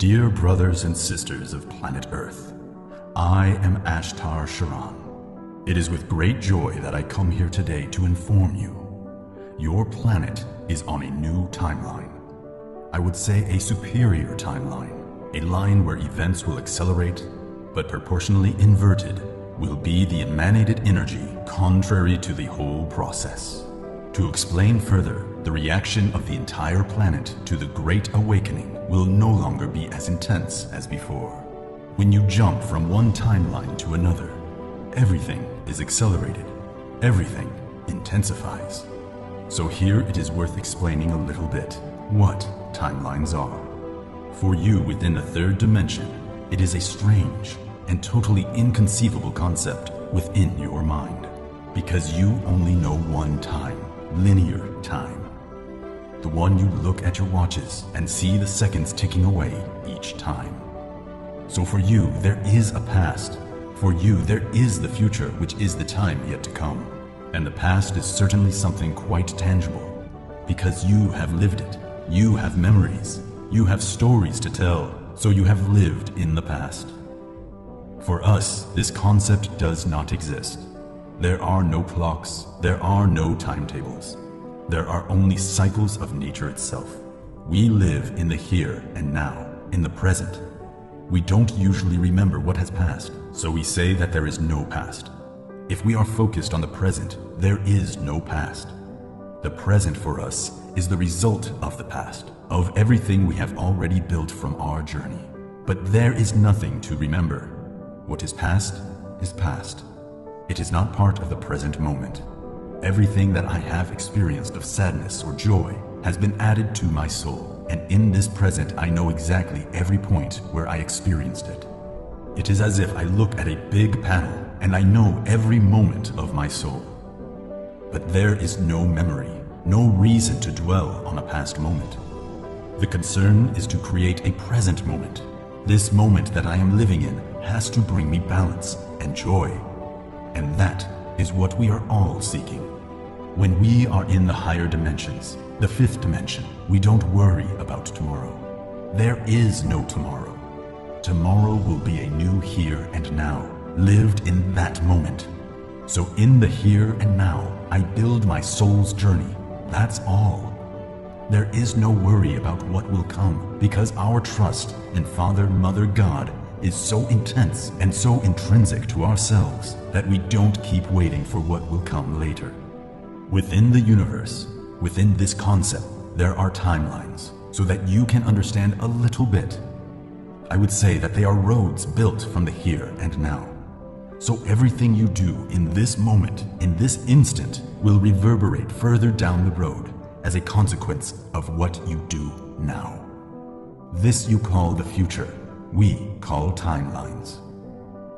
Dear brothers and sisters of planet Earth, I am Ashtar Sharan. It is with great joy that I come here today to inform you. Your planet is on a new timeline. I would say a superior timeline, a line where events will accelerate, but proportionally inverted will be the emanated energy contrary to the whole process. To explain further, the reaction of the entire planet to the Great Awakening will no longer be as intense as before. When you jump from one timeline to another, everything is accelerated, everything intensifies. So here it is worth explaining a little bit what timelines are. For you within the third dimension, it is a strange and totally inconceivable concept within your mind, because you only know one time, linear time. The one you look at your watches and see the seconds ticking away each time. So for you, there is a past. For you, there is the future, which is the time yet to come. And the past is certainly something quite tangible, because you have lived it. You have memories. You have stories to tell, so you have lived in the past. For us, this concept does not exist. There are no clocks. There are no timetables. There are only cycles of nature itself. We live in the here and now, in the present. We don't usually remember what has passed, so we say that there is no past. If we are focused on the present, there is no past. The present for us is the result of the past, of everything we have already built from our journey. But there is nothing to remember. What is past is past. It is not part of the present moment. Everything that I have experienced of sadness or joy has been added to my soul, and in this present I know exactly every point where I experienced it. It is as if I look at a big panel and I know every moment of my soul. But there is no memory, no reason to dwell on a past moment. The concern is to create a present moment. This moment that I am living in has to bring me balance and joy. And that is what we are all seeking. When we are in the higher dimensions, the fifth dimension, we don't worry about tomorrow. There is no tomorrow. Tomorrow will be a new here and now, lived in that moment. So in the here and now, I build my soul's journey. That's all. There is no worry about what will come, because our trust in Father, Mother, God is so intense and so intrinsic to ourselves that we don't keep waiting for what will come later. Within the universe, within this concept, there are timelines, so that you can understand a little bit. I would say that they are roads built from the here and now. So everything you do in this moment, in this instant, will reverberate further down the road as a consequence of what you do now. This you call the future. We call timelines.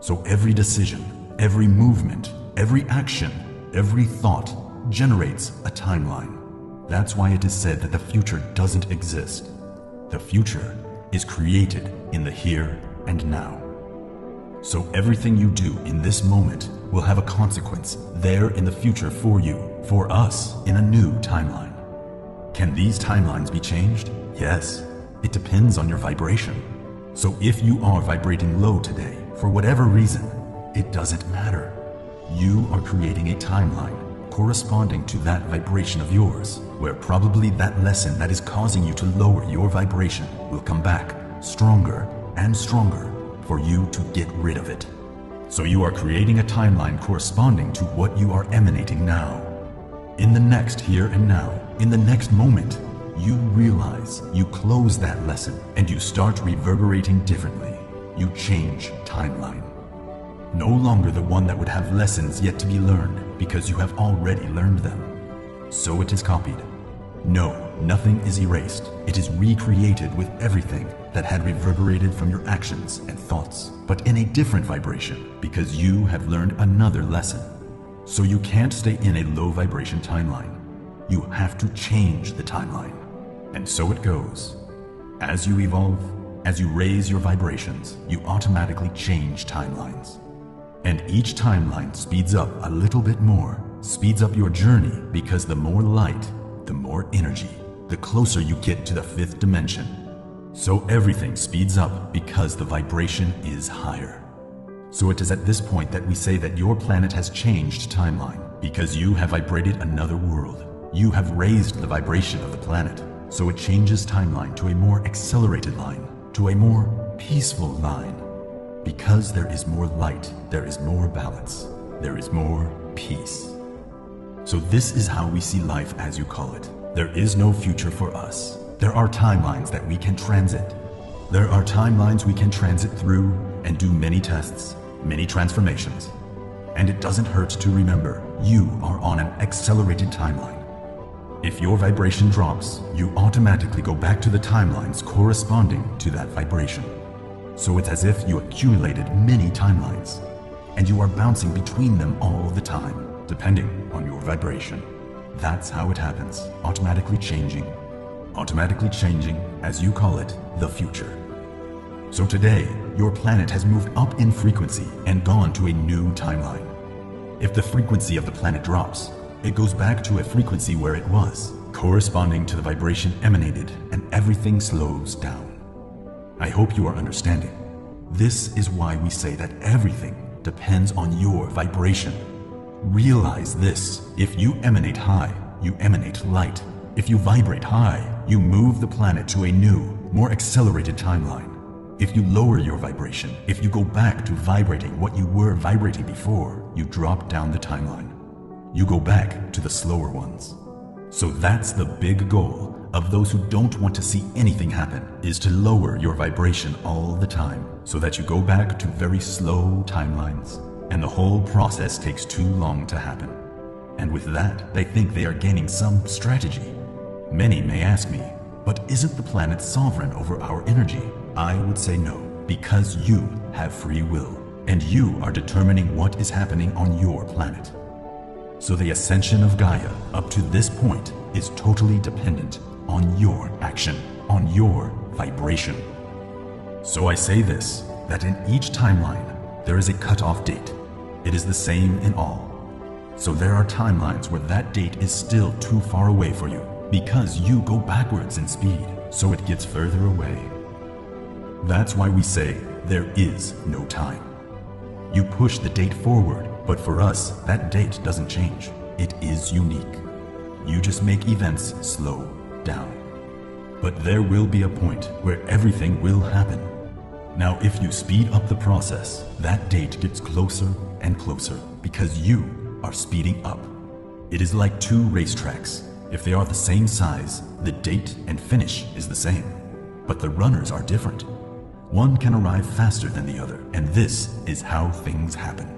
So every decision, every movement, every action, every thought generates a timeline. That's why it is said that the future doesn't exist. The future is created in the here and now. So everything you do in this moment will have a consequence there in the future for you, for us, in a new timeline. Can these timelines be changed? Yes. It depends on your vibration. So if you are vibrating low today, for whatever reason, it doesn't matter. You are creating a timeline corresponding to that vibration of yours, where probably that lesson that is causing you to lower your vibration will come back stronger and stronger for you to get rid of it. So you are creating a timeline corresponding to what you are emanating now. In the next here and now, in the next moment, you realize you close that lesson and you start reverberating differently. You change timeline. No longer the one that would have lessons yet to be learned because you have already learned them. So it is copied. No, nothing is erased. It is recreated with everything that had reverberated from your actions and thoughts, but in a different vibration because you have learned another lesson. So you can't stay in a low vibration timeline. You have to change the timeline. And so it goes. As you evolve, as you raise your vibrations, you automatically change timelines. And each timeline speeds up a little bit more, speeds up your journey, because the more light, the more energy, the closer you get to the fifth dimension. So everything speeds up because the vibration is higher. So it is at this point that we say that your planet has changed timeline because you have vibrated another world. You have raised the vibration of the planet, so it changes timeline to a more accelerated line, to a more peaceful line. Because there is more light, there is more balance, there is more peace. So this is how we see life, as you call it. There is no future for us. There are timelines that we can transit. There are timelines we can transit through and do many tests, many transformations. And it doesn't hurt to remember, you are on an accelerated timeline. If your vibration drops, you automatically go back to the timelines corresponding to that vibration. So it's as if you accumulated many timelines, and you are bouncing between them all the time, depending on your vibration. That's how it happens, automatically changing, as you call it, the future. So today, your planet has moved up in frequency and gone to a new timeline. If the frequency of the planet drops, it goes back to a frequency where it was, corresponding to the vibration emanated, and everything slows down. I hope you are understanding. This is why we say that everything depends on your vibration. Realize this: if you emanate high, you emanate light. If you vibrate high, you move the planet to a new, more accelerated timeline. If you lower your vibration, if you go back to vibrating what you were vibrating before, you drop down the timeline. You go back to the slower ones. So that's the big goal of those who don't want to see anything happen, is to lower your vibration all the time so that you go back to very slow timelines, and the whole process takes too long to happen. And with that, they think they are gaining some strategy. Many may ask me, but isn't the planet sovereign over our energy? I would say no, because you have free will, and you are determining what is happening on your planet. So the ascension of Gaia up to this point is totally dependent on your action, on your vibration. So I say this, that in each timeline, there is a cutoff date. It is the same in all. So there are timelines where that date is still too far away for you, because you go backwards in speed, so it gets further away. That's why we say there is no time. You push the date forward, but for us, that date doesn't change. It is unique. You just make events slow down. But there will be a point where everything will happen. Now, if you speed up the process, that date gets closer and closer because you are speeding up. It is like two racetracks. If they are the same size, the date and finish is the same. But the runners are different. One can arrive faster than the other, and this is how things happen.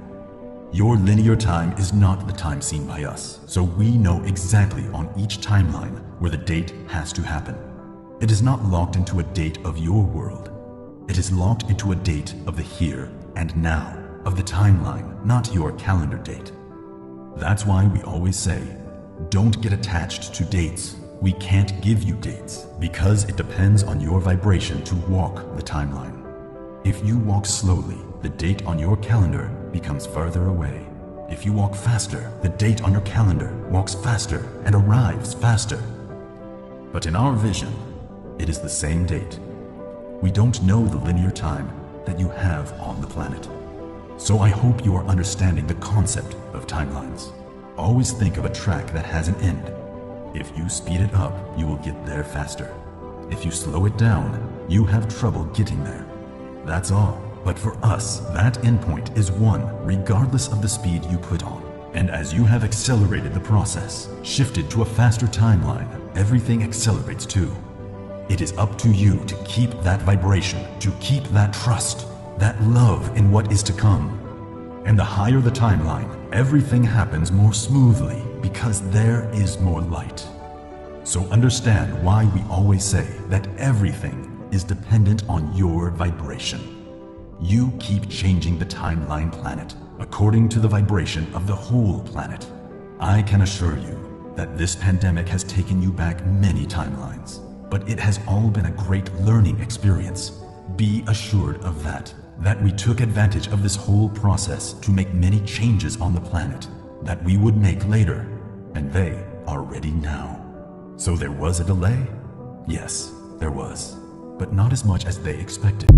Your linear time is not the time seen by us, so we know exactly on each timeline where the date has to happen. It is not locked into a date of your world. It is locked into a date of the here and now, of the timeline, not your calendar date. That's why we always say, don't get attached to dates. We can't give you dates, because it depends on your vibration to walk the timeline. If you walk slowly, the date on your calendar becomes further away. If you walk faster, the date on your calendar walks faster and arrives faster. But in our vision, it is the same date. We don't know the linear time that you have on the planet. So I hope you are understanding the concept of timelines. Always think of a track that has an end. If you speed it up, you will get there faster. If you slow it down, you have trouble getting there. That's all. But for us, that endpoint is one, regardless of the speed you put on. And as you have accelerated the process, shifted to a faster timeline, everything accelerates too. It is up to you to keep that vibration, to keep that trust, that love in what is to come. And the higher the timeline, everything happens more smoothly because there is more light. So understand why we always say that everything is dependent on your vibration. You keep changing the timeline planet according to the vibration of the whole planet. I can assure you that this pandemic has taken you back many timelines, but it has all been a great learning experience. Be assured of that we took advantage of this whole process to make many changes on the planet that we would make later, and they are ready now. So there was a delay? Yes, there was. but not as much as they expected.